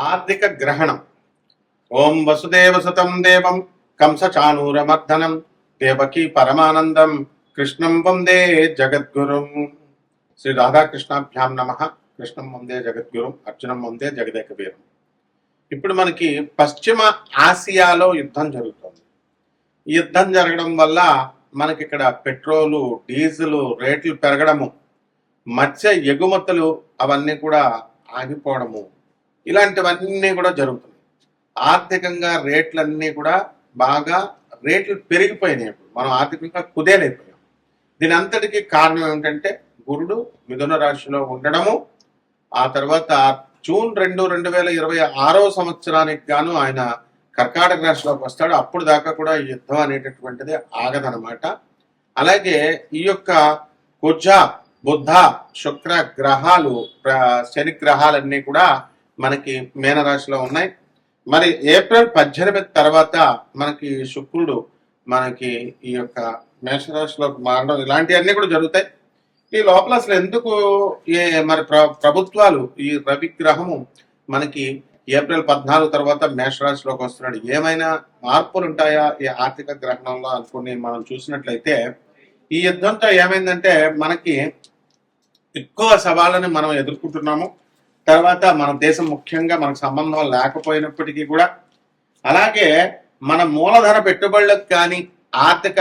ఆర్థిక గ్రహణం. ఓం వసుదేవసుతం దేవం కంసచానూరమర్దనం దేవకీ పరమానందం కృష్ణం వందే జగద్గురుం. శ్రీ రాధాకృష్ణాభ్యాం నమః. కృష్ణం వందే జగద్గురుం, అర్జునం వందే జగదేక వీరం. ఇప్పుడు మనకి పశ్చిమ ఆసియాలో యుద్ధం జరుగుతుంది. ఈ యుద్ధం జరగడం వల్ల మనకి ఇక్కడ పెట్రోలు, డీజిల్ రేట్లు పెరగడము, మత్స్య ఎగుమతులు అవన్నీ కూడా ఆగిపోవడము, ఇలాంటివన్నీ కూడా జరుగుతున్నాయి. ఆర్థికంగా రేట్లన్నీ కూడా బాగా రేట్లు పెరిగిపోయినాయి. మనం ఆర్థికంగా కుదేలైపోయాం. దీని అంతటికీ కారణం ఏమిటంటే గురుడు మిథున రాశిలో ఉండడము. ఆ తర్వాత జూన్ 2, 2026 సంవత్సరానికి గాను ఆయన కర్కాటక రాశిలోకి వస్తాడు. అప్పుడు దాకా కూడా ఈ యుద్ధం అనేటటువంటిది ఆగదనమాట. అలాగే ఈ యొక్క కుజ, బుద్ధ, శుక్ర గ్రహాలు, శని గ్రహాలన్నీ కూడా మనకి మీనరాశిలో ఉన్నాయి. మరి ఏప్రిల్ 18 తర్వాత మనకి శుక్రుడు మనకి ఈ యొక్క మేషరాశిలోకి మారడం, ఇలాంటివన్నీ కూడా జరుగుతాయి. ఈ లోపల అసలు ఎందుకు మరి ప్రభుత్వాలు, ఈ రవి గ్రహము మనకి ఏప్రిల్ 14 తర్వాత మేషరాశిలోకి వస్తున్నాడు, ఏమైనా మార్పులు ఉంటాయా ఈ ఆర్థిక గ్రహణంలో అనుకుని మనం చూసినట్లయితే, ఈ యుద్ధంతో ఏమైందంటే మనకి ఎక్కువ సవాళ్ళని మనం ఎదుర్కొంటున్నాము. తర్వాత మన దేశం ముఖ్యంగా మనకు సంబంధం లేకపోయినప్పటికీ కూడా, అలాగే మన మూలధన పెట్టుబడులకు కానీ ఆర్థిక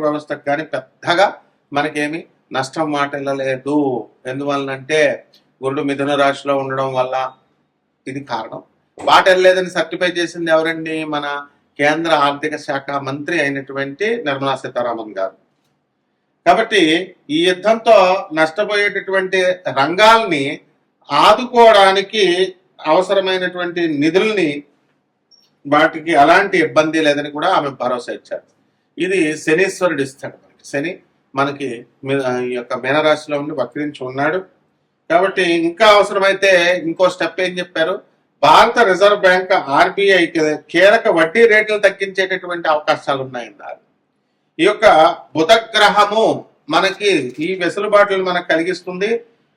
వ్యవస్థకు కానీ పెద్దగా మనకేమి నష్టం వాటిల్లలేదు. ఎందువలనంటే గురుడు మిథున రాశిలో ఉండడం వల్ల ఇది కారణం. వాటిల్లలేదని సర్టిఫై చేసింది ఎవరండి? మన కేంద్ర ఆర్థిక శాఖ మంత్రి అయినటువంటి నిర్మలా సీతారామన్ గారు. కాబట్టి ఈ యుద్ధంతో నష్టపోయేటటువంటి రంగాల్ని ఆదుకోవడానికి అవసరమైనటువంటి నిధుల్ని, వాటికి అలాంటి ఇబ్బంది లేదని కూడా ఆమె భరోసా ఇచ్చారు. ఇది శనీశ్వరుడు ఇస్తాడు మనకి. శని మనకి ఈ యొక్క మీనరాశిలో ఉండి వక్రించి ఉన్నాడు. కాబట్టి ఇంకా అవసరమైతే ఇంకో స్టెప్ ఏం చెప్పారు? భారత రిజర్వ్ బ్యాంక్ RBI కీలక వడ్డీ రేట్లు తగ్గించేటటువంటి అవకాశాలు ఉన్నాయన్నారు. ఈ యొక్క బుధగ్రహము మనకి ఈ వెసులుబాటులు మనకు కలిగిస్తుంది.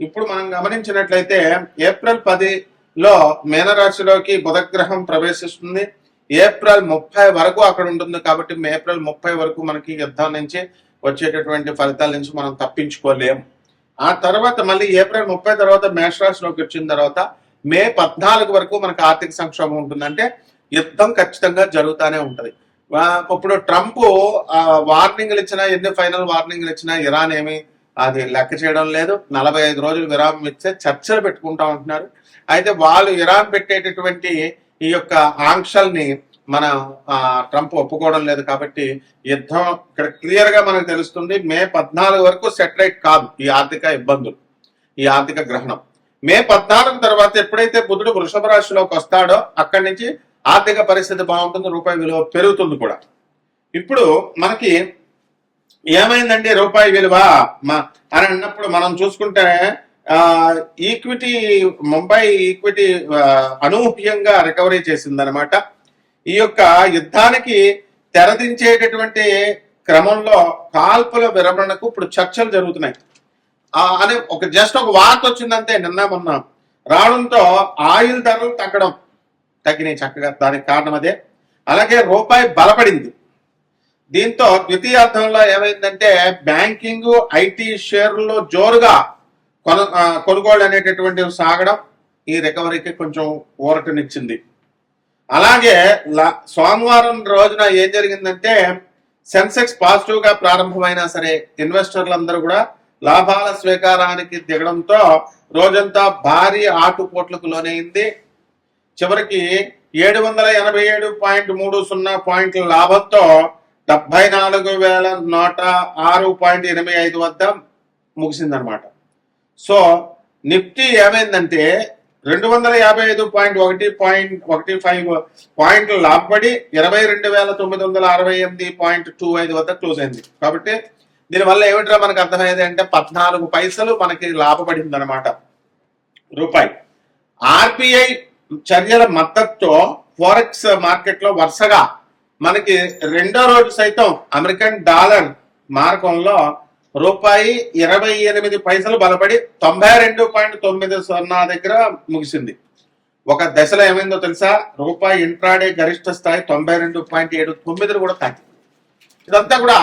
ఇప్పుడు మనం గమనించినట్లయితే ఏప్రిల్ 10లో మీనరాశిలోకి బుధగ్రహం ప్రవేశిస్తుంది. ఏప్రిల్ 30 వరకు అక్కడ ఉంటుంది. కాబట్టి ఏప్రిల్ 30 వరకు మనకి యుద్ధం నుంచి వచ్చేటటువంటి ఫలితాల నుంచి మనం తప్పించుకోలేము. ఆ తర్వాత మళ్ళీ ఏప్రిల్ 30 తర్వాత మేషరాశిలోకి వచ్చిన తర్వాత మే 14 వరకు మనకు ఆర్థిక సంక్షోభం ఉంటుందంటే యుద్ధం ఖచ్చితంగా జరుగుతూనే ఉంటది. ఇప్పుడు ట్రంప్ వార్నింగ్లు ఇచ్చినా, ఎన్ని ఫైనల్ వార్నింగ్లు ఇచ్చినా ఇరాన్ ఏమి అది లెక్క చేయడం లేదు. 45 రోజులు విరామం ఇచ్చే చర్చలు పెట్టుకుంటా ఉంటున్నారు. అయితే వాళ్ళు ఇరాన్ పెట్టేటటువంటి ఈ యొక్క ఆంక్షల్ని మన ట్రంప్ ఒప్పుకోవడం లేదు. కాబట్టి యుద్ధం ఇక్కడ క్లియర్ గా మనకు తెలుస్తుంది. మే 14 వరకు సెటిలైట్ కాదు ఈ ఆర్థిక ఇబ్బందులు, ఈ ఆర్థిక గ్రహణం. మే 14 తర్వాత ఎప్పుడైతే బుధుడు వృషభ రాశిలోకి వస్తాడో అక్కడి నుంచి ఆర్థిక పరిస్థితి బాగుంటుంది, రూపాయి విలువ పెరుగుతుంది కూడా. ఇప్పుడు మనకి ఏమైందండి రూపాయి విలువ అని అన్నప్పుడు మనం చూసుకుంటే ఈక్విటీ, ముంబై ఈక్విటీ అనూహ్యంగా రికవరీ చేసిందనమాట. ఈ యొక్క యుద్ధానికి తెరదించేటటువంటి క్రమంలో కాల్పుల విరమణకు ఇప్పుడు చర్చలు జరుగుతున్నాయి అని జస్ట్ ఒక వార్త వచ్చిందంటే నిన్న మొన్న రావడంతో ఆయిల్ ధరలు తగ్గినాయి చక్కగా. దానికి కారణం అదే. అలాగే రూపాయి బలపడింది. దీంతో ద్వితీయార్థంలో ఏమైందంటే బ్యాంకింగ్, IT షేర్లలో జోరుగా కొనుగోలు అనేటటువంటివి సాగడం ఈ రికవరీకి కొంచెం ఊరటనిచ్చింది. అలాగే సోమవారం రోజున ఏం జరిగిందంటే సెన్సెక్స్ పాజిటివ్ గా ప్రారంభమైనా సరే ఇన్వెస్టర్లందరూ కూడా లాభాల స్వీకారానికి దిగడంతో రోజంతా భారీ ఆటుపోట్లకు లోనైంది. చివరికి 787.30 పాయింట్ల లాభంతో 74,106.85 వద్ద ముగిసిందనమాట. సో నిఫ్టీ ఏమైందంటే 255.15 పాయింట్లు లాభపడి 22,968.25 వద్ద క్లోజ్ అయింది. కాబట్టి దీనివల్ల ఏమిట్రా మనకు అర్థమయ్యేది అంటే 14 పైసలు మనకి లాభపడింది అనమాట రూపాయి. RBI చర్యల మద్దతుతో ఫారెక్స్ మార్కెట్ లో వరుసగా మనకి రెండో రోజు సైతం అమెరికన్ డాలర్ మార్కంలో రూపాయి 28 బలపడి 92.90 దగ్గర ముగిసింది. ఒక దశలో ఏమైందో తెలుసా, రూపాయి ఇంట్రాడే గరిష్ట స్థాయి 92.79 కూడా తాకింది. ఇదంతా కూడా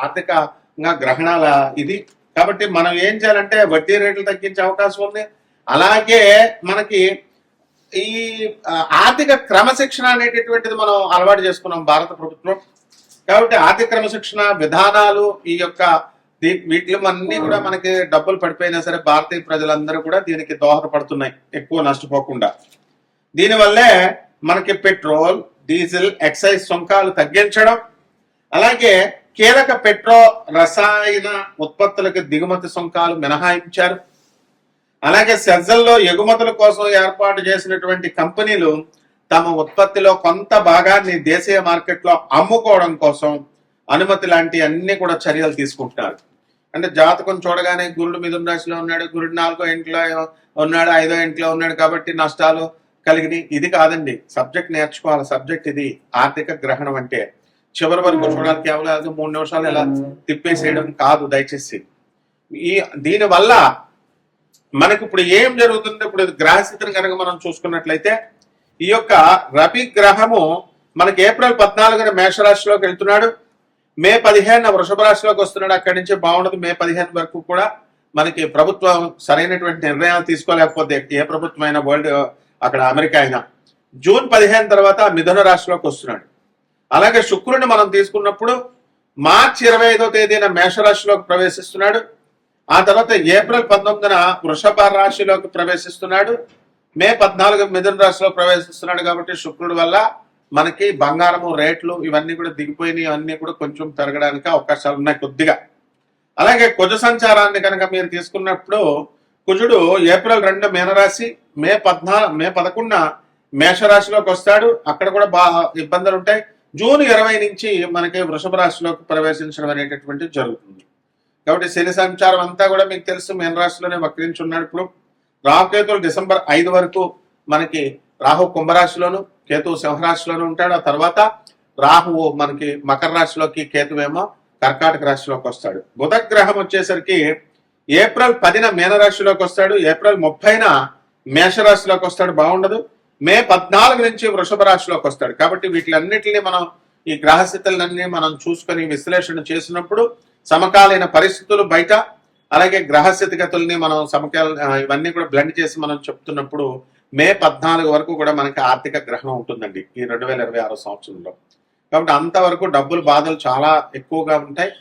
ఆర్థికంగా గ్రహణాల ఇది. కాబట్టి మనం ఏం చేయాలంటే వడ్డీ రేట్లు తగ్గించే అవకాశం ఉంది. అలాగే మనకి ఈ ఆర్థిక క్రమశిక్షణ అనేటటువంటిది మనం అలవాటు చేసుకున్నాం భారత ప్రభుత్వం. కాబట్టి ఆర్థిక క్రమశిక్షణ విధానాలు ఈ యొక్క వీటిలో అన్ని కూడా మనకి డబ్బులు పడిపోయినా సరే భారతీయ ప్రజలందరూ కూడా దీనికి దోహదపడుతున్నాయి ఎక్కువ నష్టపోకుండా. దీనివల్లే మనకి పెట్రోల్, డీజిల్, ఎక్సైజ్ సుంకాలు తగ్గించడం, అలాగే కీలక పెట్రో రసాయన ఉత్పత్తులకు దిగుమతి సుంకాలు మినహాయించారు. అలాగే సెజ్జల్లో ఎగుమతుల కోసం ఏర్పాటు చేసినటువంటి కంపెనీలు తమ ఉత్పత్తిలో కొంత భాగాన్ని దేశీయ మార్కెట్లో అమ్ముకోవడం కోసం అనుమతి లాంటి అన్ని కూడా చర్యలు తీసుకుంటున్నారు. అంటే జాతకం చూడగానే గురుడు మిథున రాశిలో ఉన్నాడు, గురుడు 4వ ఇంట్లో ఉన్నాడు, 5వ ఇంట్లో ఉన్నాడు కాబట్టి నష్టాలు కలిగినాయి. ఇది కాదండి, సబ్జెక్ట్ నేర్చుకోవాలి. సబ్జెక్ట్ ఇది ఆర్థిక గ్రహణం అంటే. చివరి వరకు చూడాలి, కేవలం 3 నిమిషాలు ఇలా తిప్పేసేయడం కాదు దయచేసి. దీనివల్ల మనకి ఇప్పుడు ఏం జరుగుతుంది, ఇప్పుడు గ్రహస్థితిని కనుక మనం చూసుకున్నట్లయితే ఈ యొక్క రవి గ్రహము మనకి ఏప్రిల్ 14న మేషరాశిలోకి వెళ్తున్నాడు, మే 15న వృషభ రాశిలోకి వస్తున్నాడు. అక్కడి నుంచి బాగుండదు. మే 15 వరకు కూడా మనకి ప్రభుత్వం సరైనటువంటి నిర్ణయాలు తీసుకోలేకపోతే, ఏ ప్రభుత్వం వరల్డ్ అక్కడ అమెరికా అయినా, జూన్ 15 తర్వాత మిథున రాశిలోకి వస్తున్నాడు. అలాగే శుక్రుడిని మనం తీసుకున్నప్పుడు మార్చి 25వ తేదీన మేషరాశిలోకి ప్రవేశిస్తున్నాడు. ఆ తర్వాత ఏప్రిల్ 19న వృషభ రాశిలోకి ప్రవేశిస్తున్నాడు, మే 14 మిథున రాశిలో ప్రవేశిస్తున్నాడు. కాబట్టి శుక్రుడి వల్ల మనకి బంగారము రేట్లు ఇవన్నీ కూడా దిగిపోయినాయి, ఇవన్నీ కూడా కొంచెం పెరగడానికి అవకాశాలు ఉన్నాయి కొద్దిగా. అలాగే కుజ సంచారాన్ని కనుక మీరు తీసుకున్నప్పుడు కుజుడు ఏప్రిల్ 2 మీనరాశి, మే 11న మేషరాశిలోకి వస్తాడు. అక్కడ కూడా బాగా ఇబ్బందులు ఉంటాయి. జూన్ 20 నుంచి మనకి వృషభ రాశిలోకి ప్రవేశించడం అనేటటువంటిది జరుగుతుంది. కాబట్టి శని సంచారం అంతా కూడా మీకు తెలుసు, మీనరాశిలోనే వక్రించి ఉన్నాడు. ఇప్పుడు రాహుకేతులు డిసెంబర్ 5 వరకు మనకి రాహు కుంభరాశిలోను, కేతువు సింహరాశిలోను ఉంటాడు. ఆ తర్వాత రాహువు మనకి మకర రాశిలోకి, కేతువేమో కర్కాటక రాశిలోకి వస్తాడు. బుధ గ్రహం వచ్చేసరికి ఏప్రిల్ 10న మీనరాశిలోకి వస్తాడు, ఏప్రిల్ 30న మేషరాశిలోకి వస్తాడు, బాగుండదు. మే 14 నుంచి వృషభ రాశిలోకి వస్తాడు. కాబట్టి వీటిలన్నిటిని మనం ఈ గ్రహస్థితులన్నీ మనం చూసుకొని విశ్లేషణ చేసినప్పుడు సమకాలీన పరిస్థితులు బయట, అలాగే గ్రహస్థితిగతుల్ని మనం ఇవన్నీ కూడా బ్లెండ్ చేసి మనం చెప్తున్నప్పుడు మే 14 వరకు కూడా మనకి ఆర్థిక గ్రహణం ఉంటుందండి ఈ 2026 సంవత్సరంలో. కాబట్టి అంతవరకు డబ్బుల బాధలు చాలా ఎక్కువగా ఉంటాయి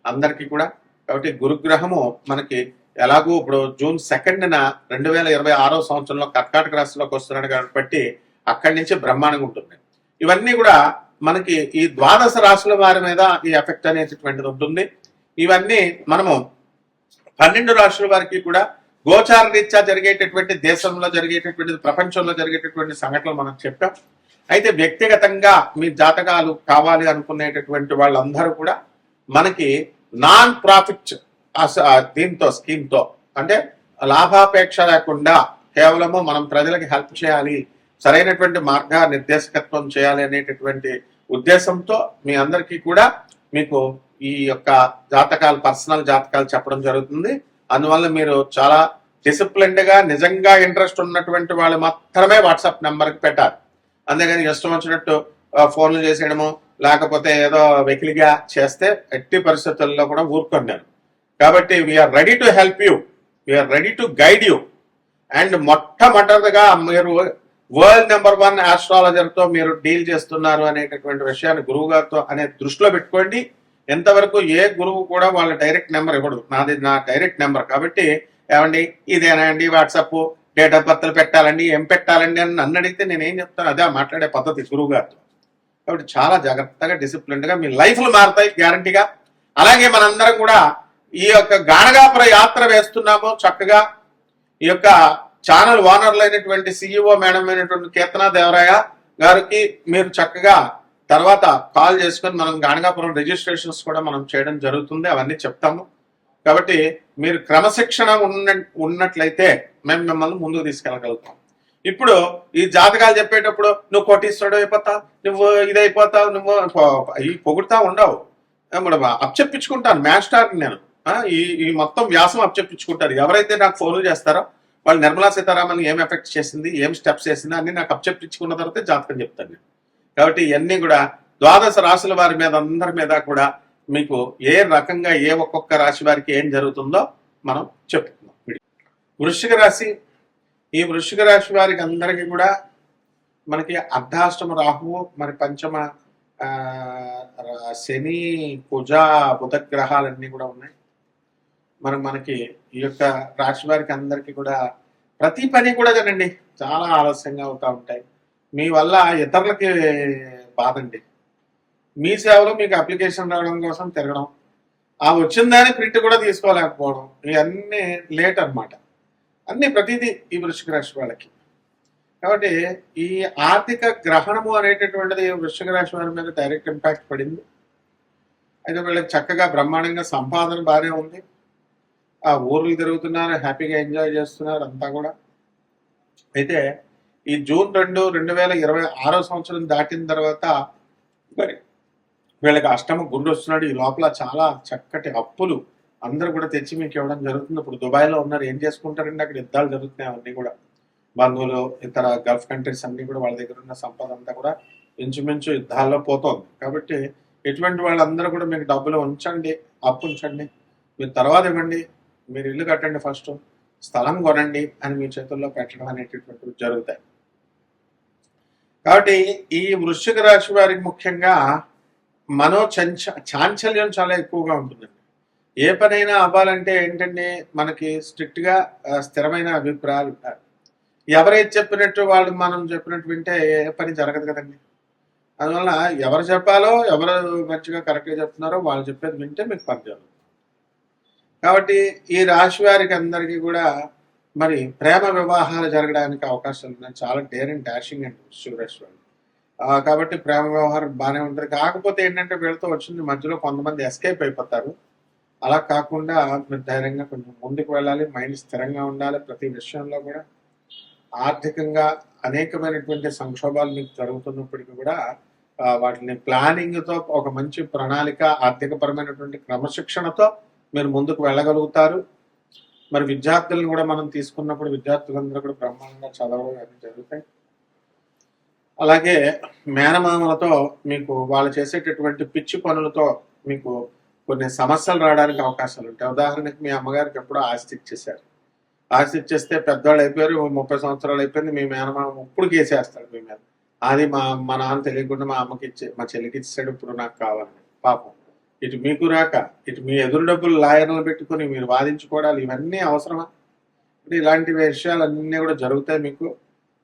అందరికీ కూడా. కాబట్టి గురుగ్రహము మనకి ఎలాగూ ఇప్పుడు జూన్ 2న 2026 సంవత్సరంలో కర్కాటక రాశిలోకి వస్తున్నాడు కాబట్టి అక్కడి నుంచి బ్రహ్మాండంగా ఉంటుంది. ఇవన్నీ కూడా మనకి ఈ 12 రాశుల వారి మీద ఈ ఎఫెక్ట్ అనేటటువంటిది ఉంటుంది. ఇవన్నీ మనము 12 రాశుల వారికి కూడా గోచార రీత్యా జరిగేటటువంటి, దేశంలో జరిగేటటువంటి, ప్రపంచంలో జరిగేటటువంటి సంఘటనలు మనం చెప్పాం. అయితే వ్యక్తిగతంగా మీ జాతకాలు కావాలి అనుకునేటటువంటి వాళ్ళందరూ కూడా మనకి నాన్ ప్రాఫిట్ దీంతో స్కీమ్తో, అంటే లాభాపేక్ష లేకుండా కేవలము మనం ప్రజలకి హెల్ప్ చేయాలి, సరైనటువంటి మార్గ నిర్దేశకత్వం చేయాలి అనేటటువంటి ఉద్దేశంతో మీ అందరికీ కూడా మీకు ఈ యొక్క జాతకాలు, పర్సనల్ జాతకాలు చెప్పడం జరుగుతుంది. అందువల్ల మీరు చాలా డిసిప్లిన్డ్ గా, నిజంగా ఇంట్రెస్ట్ ఉన్నటువంటి వాళ్ళు మాత్రమే వాట్సాప్ నెంబర్కి పెట్టాలి. అంతేగాని ఇష్టం వచ్చినట్టు ఫోన్లు చేసేయడము, లేకపోతే ఏదో వెకిలిగా చేస్తే ఎట్టి పరిస్థితుల్లో కూడా ఊరుకున్నాను. కాబట్టి we're ready to help you, we're ready to guide you. And మొట్టమొదటిగా మీరు వరల్డ్ నెంబర్ 1 ఆస్ట్రాలజర్తో మీరు డీల్ చేస్తున్నారు అనేటటువంటి విషయాన్ని గురువు గారితో అనే దృష్టిలో పెట్టుకోండి. ఎంతవరకు ఏ గురువు కూడా వాళ్ళ డైరెక్ట్ నెంబర్ ఇవ్వడు, నా డైరెక్ట్ నెంబర్. కాబట్టి ఏమండి ఇదేనా అండి వాట్సాప్, డేట్ ఆఫ్ బర్త్లు పెట్టాలండి, ఏం పెట్టాలండి అని నన్ను అడిగితే నేనేం చెప్తాను, అదే మాట్లాడే పద్ధతి గురువు గారితో. కాబట్టి చాలా జాగ్రత్తగా, డిసిప్లిన్డ్గా మీ లైఫ్లు మారుతాయి గ్యారంటీగా. అలాగే మనందరం కూడా ఈ యొక్క గాణగాపుర యాత్ర వేస్తున్నాము చక్కగా. ఈ యొక్క ఛానల్ ఓనర్లు అయినటువంటి CEO మేడం అయినటువంటి కీర్తనా దేవరాయ గారికి మీరు చక్కగా తర్వాత కాల్ చేసుకొని మనం గాణగాపురం రిజిస్ట్రేషన్స్ కూడా మనం చేయడం జరుగుతుంది, అవన్నీ చెప్తాము. కాబట్టి మీరు క్రమశిక్షణ ఉన్నట్లయితే మేము మిమ్మల్ని ముందుకు తీసుకెళ్ళగలుగుతాం. ఇప్పుడు ఈ జాతకాలు చెప్పేటప్పుడు నువ్వు కోటీశ్వరుడు అయిపోతావు, నువ్వు ఇదైపోతావు, నువ్వు ఈ పొగుడుతా ఉండవు. ఇప్పుడు అప్పచెప్పించుకుంటాను మ్యాస్టార్ నేను. ఈ ఈ మొత్తం వ్యాసం అప్పచెప్పించుకుంటారు. ఎవరైతే నాకు ఫోన్లు చేస్తారో వాళ్ళు నిర్మలా సీతారామన్ ఏం ఎఫెక్ట్ చేసింది, ఏం స్టెప్స్ చేసింది అన్ని నాకు అప్పచెప్పించుకున్న తర్వాత జాతకం చెప్తాను నేను. కాబట్టి ఇవన్నీ కూడా ద్వాదశ రాశుల వారి మీద అందరి మీద కూడా మీకు ఏ రకంగా ఏ ఒక్కొక్క రాశి వారికి ఏం జరుగుతుందో మనం చెప్పుకుందాం. వృశ్చిక రాశి, ఈ వృశ్చిక రాశి వారికి అందరికీ కూడా మనకి అర్ధాష్టమ రాహువు, మరి పంచమ శని, కుజ, బుధ గ్రహాలన్నీ కూడా ఉన్నాయి. మనకి ఈ యొక్క రాశి వారికి అందరికీ కూడా ప్రతి పని కూడా జనండి చాలా ఆలస్యంగా అవుతూ ఉంటాయి. మీ వల్ల ఇతరులకి బాధండి. మీ సేవలో మీకు అప్లికేషన్ రావడం కోసం తిరగడం, ఆ వచ్చిన దాన్ని ప్రింట్ కూడా తీసుకోలేకపోవడం, ఇవన్నీ లేట్ అనమాట. అన్ని ప్రతిదీ ఈ వృశ్చిక రాశి వాళ్ళకి. కాబట్టి ఈ ఆర్థిక గ్రహణము అనేటటువంటిది వృశ్చిక రాశి వారి మీద డైరెక్ట్ ఇంపాక్ట్ పడింది. అయితే వీళ్ళకి చక్కగా బ్రహ్మాండంగా సంపాదన బాగానే ఉంది. ఆ ఊర్లు తిరుగుతున్నారు, హ్యాపీగా ఎంజాయ్ చేస్తున్నారు అంతా కూడా. అయితే ఈ జూన్ 2, 2026 సంవత్సరం దాటిన తర్వాత మరి వీళ్ళకి అష్టమ గుండు వస్తున్నాడు. ఈ లోపల చాలా చక్కటి అప్పులు అందరూ కూడా తెచ్చి మీకు ఇవ్వడం జరుగుతుంది. ఇప్పుడు దుబాయ్లో ఉన్నారు, ఏం చేసుకుంటారండి, అక్కడ యుద్ధాలు జరుగుతున్నాయి. అవన్నీ కూడా బంధువులు, ఇతర గల్ఫ్ కంట్రీస్ అన్ని కూడా వాళ్ళ దగ్గర ఉన్న సంపద అంతా కూడా ఇంచుమించు యుద్ధాల్లో పోతోంది. కాబట్టి ఇటువంటి వాళ్ళందరూ కూడా మీకు డబ్బులు ఉంచండి, అప్పు ఉంచండి, మీరు తర్వాత ఇవ్వండి, మీరు ఇల్లు కట్టండి, ఫస్ట్ స్థలం కొనండి అని మీ చేతుల్లో పెట్టడం అనేటటువంటివి జరుగుతాయి. కాబట్టి ఈ వృశ్చిక రాశి వారికి ముఖ్యంగా చాంచల్యం చాలా ఎక్కువగా ఉంటుందండి. ఏ పనైనా అవ్వాలంటే ఏంటంటే మనకి స్ట్రిక్ట్గా స్థిరమైన అభిప్రాయాలు ఉంటారు. ఎవరైతే చెప్పినట్టు వాళ్ళు మనం చెప్పినట్టు వింటే ఏ పని జరగదు కదండి. అందువల్ల ఎవరు చెప్పాలో, ఎవరు మంచిగా కరెక్ట్గా చెప్తున్నారో వాళ్ళు చెప్పేది వింటే మీకు పని జరుగుతుంది. కాబట్టి ఈ రాశి వారికి అందరికీ కూడా మరి ప్రేమ వివాహాలు జరగడానికి అవకాశాలు ఉన్నాయి. చాలా డేర్ అండ్ డాషింగ్ అండి వృశ్చిక రాశి వాళ్ళు. కాబట్టి ప్రేమ వ్యవహారం బాగానే ఉంటుంది. కాకపోతే ఏంటంటే వీళ్ళతో వచ్చింది మధ్యలో కొంతమంది ఎస్కేప్ అయిపోతారు. అలా కాకుండా మీరు ధైర్యంగా కొంచెం ముందుకు వెళ్ళాలి, మైండ్ స్థిరంగా ఉండాలి. ప్రతి విషయంలో కూడా ఆర్థికంగా అనేకమైనటువంటి సంక్షోభాలు మీకు జరుగుతున్నప్పటికీ కూడా వాటిని ప్లానింగ్తో, ఒక మంచి ప్రణాళిక, ఆర్థికపరమైనటువంటి క్రమశిక్షణతో మీరు ముందుకు వెళ్ళగలుగుతారు. మరి విద్యార్థులను కూడా మనం తీసుకున్నప్పుడు విద్యార్థులందరూ కూడా బ్రహ్మాండంగా చదవడం అన్నీ జరుగుతాయి. అలాగే మేనమామలతో మీకు వాళ్ళు చేసేటటువంటి పిచ్చి పనులతో మీకు కొన్ని సమస్యలు రావడానికి అవకాశాలు ఉంటాయి. ఉదాహరణకి మీ అమ్మగారికి ఎప్పుడో ఆస్తి ఇచ్చేసారు, ఆస్తి ఇచ్చేస్తే పెద్దవాళ్ళు అయిపోయారు, 30 సంవత్సరాలు అయిపోయింది, మీ మేనమామ ఇప్పుడు కేసేస్తాడు మీ మీద. అది మా నాన్న తెలియకుండా మా అమ్మకి మా చెల్లికి ఇచ్చాడు, ఇప్పుడు నాకు కావాలని. పాపం ఇటు మీకు రాక, ఇటు మీ ఎదురు డబ్బులు లాయర్లు పెట్టుకుని మీరు వాదించుకోవడాలు, ఇవన్నీ అవసరమా? ఇలాంటి విషయాలన్నీ కూడా జరుగుతాయి మీకు.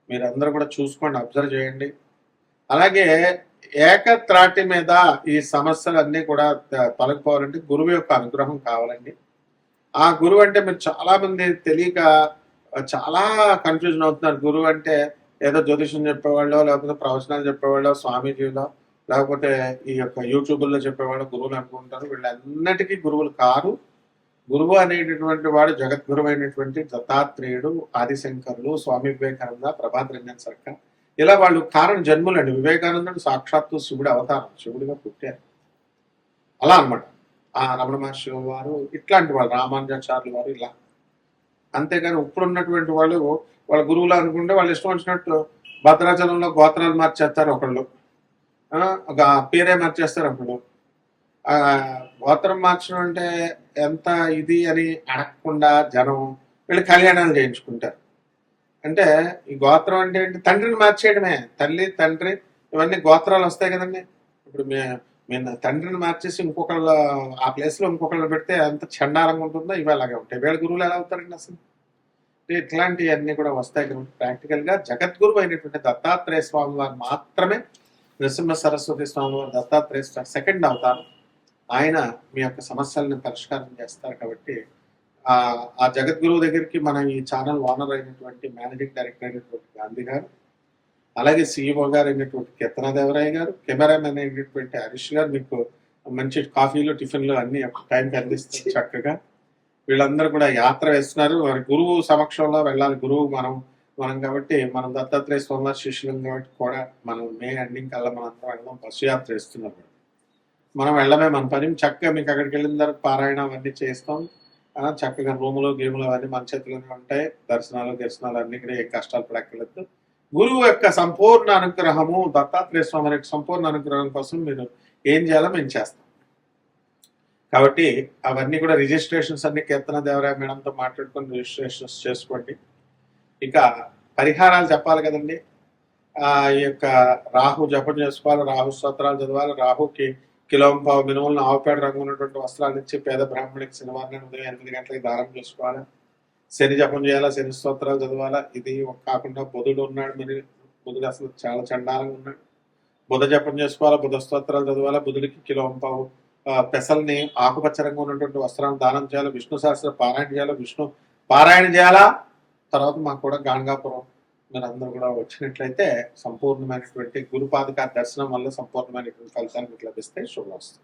మీరందరూ కూడా చూసుకోండి, అబ్జర్వ్ చేయండి. అలాగే ఏకత్రాటి మీద ఈ సమస్యలన్నీ కూడా తొలగిపోవాలంటే గురువు యొక్క అనుగ్రహం కావాలండి. ఆ గురువు అంటే మీరు చాలా మంది తెలియక చాలా కన్ఫ్యూజన్ అవుతున్నారు. గురువు అంటే ఏదో జ్యోతిషం చెప్పేవాళ్ళు, లేకపోతే ప్రవచనాలు చెప్పేవాళ్ళు, స్వామీజీలో, లేకపోతే ఈ యొక్క యూట్యూబ్లో చెప్పేవాళ్ళు గురువులు అనుకుంటారు. వీళ్ళన్నిటికీ గురువులు కారు. గురువు అనేటటువంటి వాడు జగద్గురువు అయినటువంటి దత్తాత్రేయుడు, ఆదిశంకరులు, స్వామి వివేకానంద, ప్రభాత్ రంజన్ సర్కార్, ఇలా వాళ్ళు కారణ జన్ములు అండి. వివేకానందుడు సాక్షాత్తు శివుడి అవతారం, శివుడిగా పుట్టారు. అలా అనమాట. ఆ రమణ మహర్షి వారు, ఇట్లాంటి వాళ్ళు, రామానుజాచార్యులు వారు, ఇలా. అంతేగాని ఇప్పుడు ఉన్నటువంటి వాళ్ళు వాళ్ళ గురువులు అనుకుంటే వాళ్ళు ఇష్టం వచ్చినట్టు భద్రాచలంలో గోత్రాలు మార్చేస్తారు ఒకళ్ళు, ఒక పేరే మార్చేస్తారు ఒకళ్ళు. గోత్రం మార్చడం అంటే ఎంత ఇది అని అడగకుండా జనం వీళ్ళు కళ్యాణాలు చేయించుకుంటారు. అంటే ఈ గోత్రం అంటే ఏంటి? తండ్రిని మార్చేయడమే. తల్లి, తండ్రి, ఇవన్నీ గోత్రాలు వస్తాయి కదండి. ఇప్పుడు మేము తండ్రిని మార్చేసి ఇంకొకళ్ళు ఆ ప్లేస్లో ఇంకొకళ్ళు పెడితే ఎంత చండాలంగా ఉంటుందో ఇవి అలాగే ఉంటాయి. వీళ్ళ గురువులు ఎలా అవుతారండి అసలు? ఇట్లాంటివన్నీ కూడా వస్తాయి కదా. ప్రాక్టికల్గా జగద్గురువు అయినటువంటి దత్తాత్రేయ స్వామి వారు మాత్రమే, నృసింహ సరస్వతి స్వామి వారు దత్తాత్రేయ సెకండ్ అవతారం. ఆయన మీ యొక్క సమస్యలను పరిష్కారం చేస్తారు. కాబట్టి ఆ జగద్గురువు దగ్గరికి మన ఈ ఛానల్ ఓనర్ అయినటువంటి మేనేజింగ్ డైరెక్టర్ అయినటువంటి గాంధీ గారు, అలాగే సిఇఓ గారు అయినటువంటి కీర్తనాదేవరాయ గారు, కెమెరామెన్ అయినటువంటి హరీష్ గారు మీకు మంచి కాఫీలు, టిఫిన్లు అన్ని టైంకి అందిస్తారు చక్కగా. వీళ్ళందరూ కూడా యాత్ర వేస్తున్నారు. మరి గురువు సమక్షంలో వెళ్ళాలి. గురువు మనం కాబట్టి మనం దత్తాత్రేయ స్వామి శిష్యులం కాబట్టి కూడా మనం మే ఎండింగ్ కల్లా మనందరం వెళ్దాం. బస్సు యాత్ర వేస్తున్నారు. మనం వెళ్ళమే మన పని. చక్కగా మీకు అక్కడికి వెళ్ళిన తర్వాత పారాయణ అవన్నీ చేస్తాం. చక్కగా రూములు గేములు అవన్నీ మన చేతిలోనే ఉంటాయి. దర్శనాలు అన్ని కూడా ఏ కష్టాలు పడక్కర్లేదు. గురువు యొక్క సంపూర్ణ అనుగ్రహము, దత్తాత్రేయ స్వామి యొక్క సంపూర్ణ అనుగ్రహం కోసం మీరు ఏం చేయాలో మేము చేస్తాం. కాబట్టి అవన్నీ కూడా రిజిస్ట్రేషన్స్ అన్ని కీర్తన దేవరాయ మేడంతో మాట్లాడుకొని రిజిస్ట్రేషన్స్ చేసుకోండి. ఇక పరిహారాలు చెప్పాలి కదండి. ఈ యొక్క రాహు జపం చేసుకోవాలి, రాహు స్తోత్రాలు చదవాలి, రాహుకి కిలోంపావు మినుములను ఆవుపేడ రంగు ఉన్నటువంటి వస్త్రాలు ఇచ్చి పేద బ్రాహ్మణికి శనివారం ఉదయం 8 గంటలకి దానం చేసుకోవాలి. శని జపం చేయాలా, శని స్తోత్రాలు చదవాలా. ఇది కాకుండా బుధుడు ఉన్నాడు, మరి బుధుడు అసలు చాలా చండాలంగా ఉన్నాడు. బుధ జపం చేసుకోవాలా, బుధ స్తోత్రాలు చదవాలా. బుధుడికి కిలోంపావు పెసల్ని ఆకుపచ్చ రంగు ఉన్నటువంటి వస్త్రాలను దానం చేయాలి. విష్ణు సహస్ర పారాయణ చేయాలి, విష్ణు పారాయణ చేయాలా. తర్వాత మాకు కూడా గాణగాపురం మీరు అందరూ కూడా వచ్చినట్లయితే సంపూర్ణమైనటువంటి గురుపాదిక దర్శనం వల్ల సంపూర్ణమైనటువంటి ఫలితాలు మీకు లభిస్తాయి. శుభమస్తు.